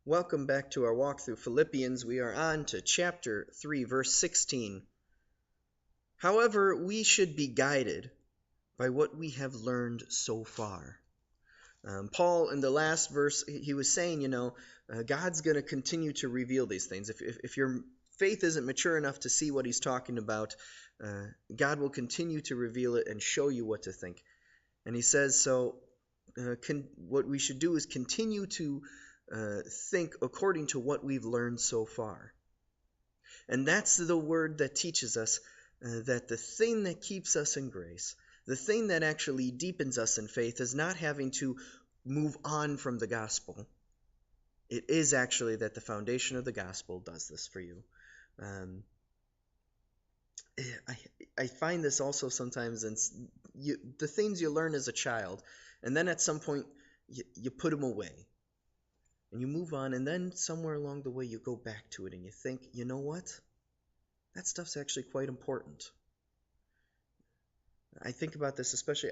Welcome back to our walk through Philippians. We are on to chapter 3, verse 16. However, we should be guided by what we have learned so far. Paul, in the last verse, he was saying, God's going to continue to reveal these things. If your faith isn't mature enough to see what he's talking about, God will continue to reveal it and show you what to think. And he says, what we should do is continue to think according to what we've learned so far. And that's the word that teaches us that the thing that keeps us in grace, the thing that actually deepens us in faith, is not having to move on from the gospel. It is actually that the foundation of the gospel does this for you. I find this also sometimes in the things you learn as a child, and then at some point you put them away. And you move on, and then somewhere along the way you go back to it and you think, you know what? That stuff's actually quite important. I think about this especially,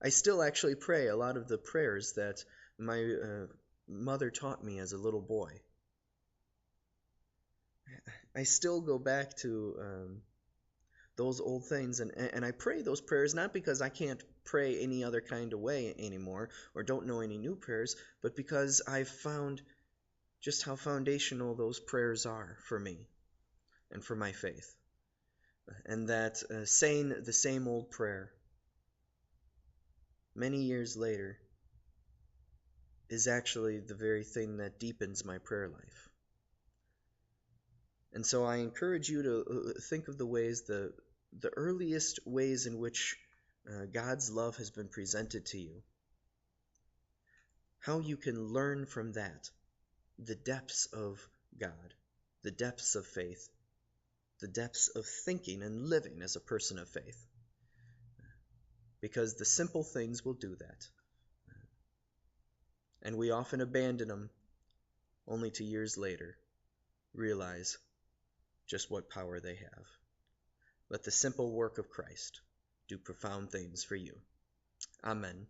I still actually pray a lot of the prayers that my mother taught me as a little boy. I still go back to those old things, and I pray those prayers not because I can't pray any other kind of way anymore or don't know any new prayers, but because I've found just how foundational those prayers are for me and for my faith. And that saying the same old prayer many years later is actually the very thing that deepens my prayer life. And so I encourage you to think of the ways, the earliest ways in which God's love has been presented to you. How you can learn from that the depths of God, the depths of faith, the depths of thinking and living as a person of faith. Because the simple things will do that. And we often abandon them only to years later realize just what power they have. Let the simple work of Christ do profound things for you. Amen.